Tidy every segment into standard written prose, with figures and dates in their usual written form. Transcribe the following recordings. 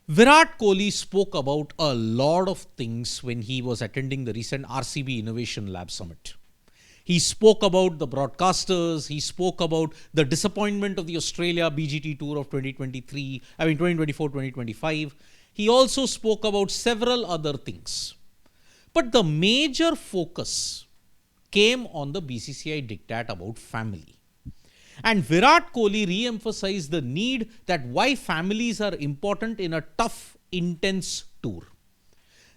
Virat Kohli spoke about a lot of things when he was attending the recent RCB Innovation Lab Summit. He spoke about the broadcasters. He spoke about the disappointment of the Australia BGT Tour of 2024, 2025. He also spoke about several other things. But the major focus came on the BCCI diktat about family. And Virat Kohli re-emphasized the need that why families are important in a tough, intense tour.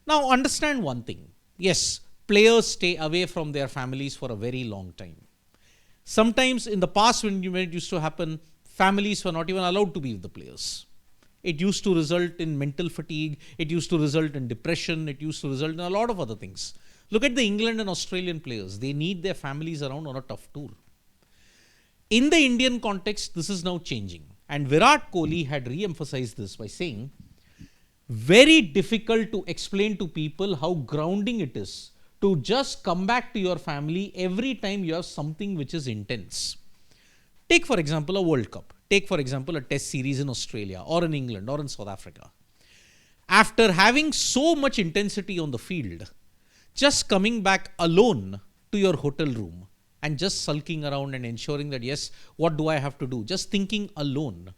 Now understand one thing. Yes, players stay away from their families for a very long time. Sometimes in the past when it used to happen, families were not even allowed to be with the players. It used to result in mental fatigue. It used to result in depression. It used to result in a lot of other things. Look at the England and Australian players. They need their families around on a tough tour. In the Indian context, this is now changing. And Virat Kohli had re-emphasized this by saying, very difficult to explain to people how grounding it is to just come back to your family every time you have something which is intense. Take, for example, a World Cup. Take, for example, a test series in Australia or in England or in South Africa. After having so much intensity on the field, just coming back alone to your hotel room and just sulking around and ensuring that, yes, what do I have to do? Just thinking alone,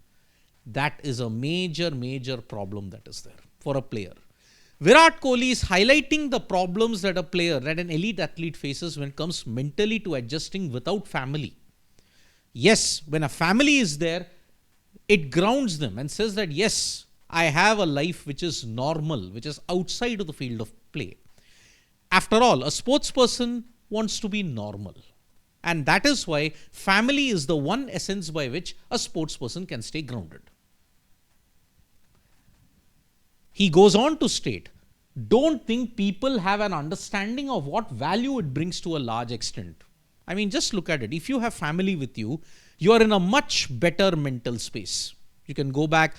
that is a major, major problem that is there for a player. Virat Kohli is highlighting the problems that a player, that an elite athlete faces when it comes mentally to adjusting without family. Yes, when a family is there, it grounds them and says that, yes, I have a life which is normal, which is outside of the field of play. After all, a sports person wants to be normal. And that is why family is the one essence by which a sports person can stay grounded. He goes on to state, don't think people have an understanding of what value it brings to a large extent. I mean, just look at it. If you have family with you, you are in a much better mental space. You can go back,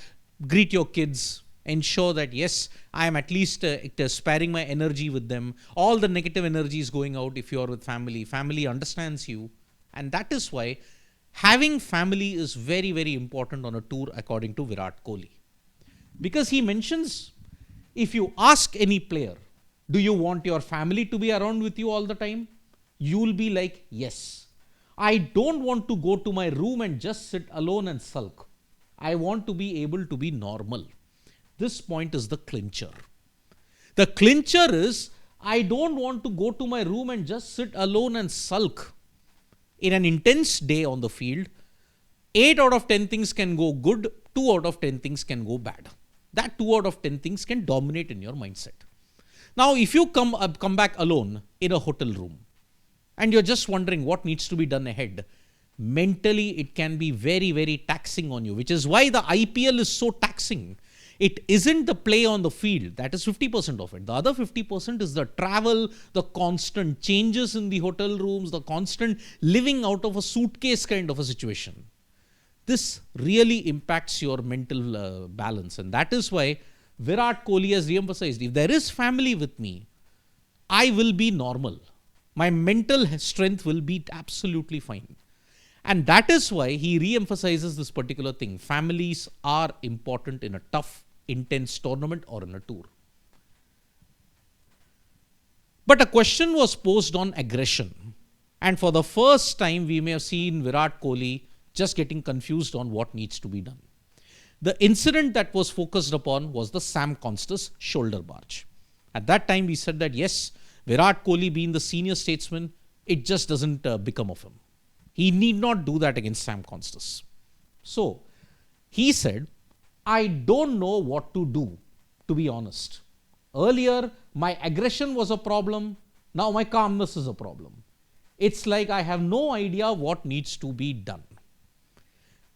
greet your kids, ensure that, yes, I am at least sparing my energy with them. All the negative energy is going out if you are with family. Family understands you. And that is why having family is very, very important on a tour, according to Virat Kohli. Because he mentions, if you ask any player, do you want your family to be around with you all the time? You will be like, yes. I don't want to go to my room and just sit alone and sulk. I want to be able to be normal. This point is the clincher. The clincher is, I don't want to go to my room and just sit alone and sulk. In an intense day on the field, 8 out of 10 things can go good, 2 out of 10 things can go bad. That 2 out of 10 things can dominate in your mindset. Now, if you come back alone in a hotel room and you're just wondering what needs to be done ahead, mentally it can be very, very taxing on you, which is why the IPL is so taxing. It isn't the play on the field. That is 50% of it. The other 50% is the travel, the constant changes in the hotel rooms, the constant living out of a suitcase kind of a situation. This really impacts your mental balance. And that is why Virat Kohli has re-emphasized, if there is family with me, I will be normal. My mental strength will be absolutely fine. And that is why he re-emphasizes this particular thing. Families are important in a tough, intense tournament or in a tour. But a question was posed on aggression. And for the first time, we may have seen Virat Kohli just getting confused on what needs to be done. The incident that was focused upon was the Sam Constas shoulder barge. At that time, we said that, yes, Virat Kohli being the senior statesman, it just doesn't become of him. He need not do that against Sam Constas. So, he said, I don't know what to do, to be honest. Earlier, my aggression was a problem. Now my calmness is a problem. It's like I have no idea what needs to be done.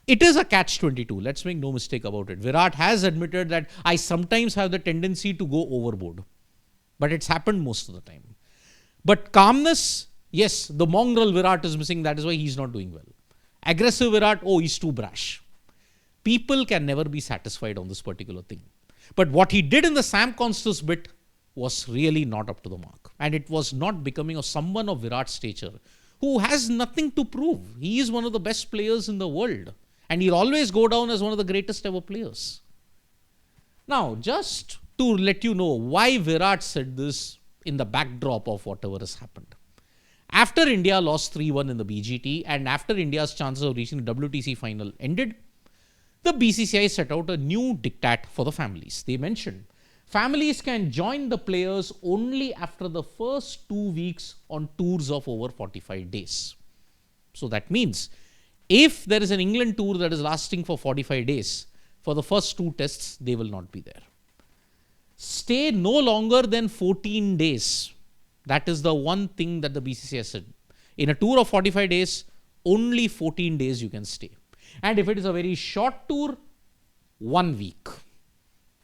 It is a catch-22. Let's make no mistake about it. Virat has admitted that I sometimes have the tendency to go overboard. But it's happened most of the time. But calmness, yes, the mongrel Virat is missing. That is why he's not doing well. Aggressive Virat, oh, he's too brash. People can never be satisfied on this particular thing. But what he did in the Sam Constas bit was really not up to the mark. And it was not becoming of someone of Virat's stature who has nothing to prove. He is one of the best players in the world. And he'll always go down as one of the greatest ever players. Now, just to let you know why Virat said this in the backdrop of whatever has happened. After India lost 3-1 in the BGT and after India's chances of reaching the WTC final ended, the BCCI set out a new diktat for the families. They mentioned families can join the players only after the first 2 weeks on tours of over 45 days. So that means if there is an England tour that is lasting for 45 days, for the first 2 tests, they will not be there. Stay no longer than 14 days. That is the one thing that the BCCI said. In a tour of 45 days, only 14 days you can stay. And if it is a very short tour, 1 week.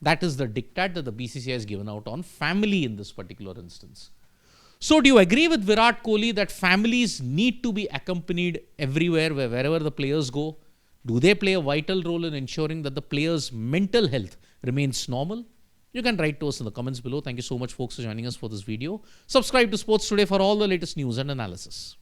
That is the diktat that the BCCI has given out on family in this particular instance. So do you agree with Virat Kohli that families need to be accompanied everywhere, wherever the players go? Do they play a vital role in ensuring that the players' mental health remains normal? You can write to us in the comments below. Thank you so much, folks, for joining us for this video. Subscribe to Sports Today for all the latest news and analysis.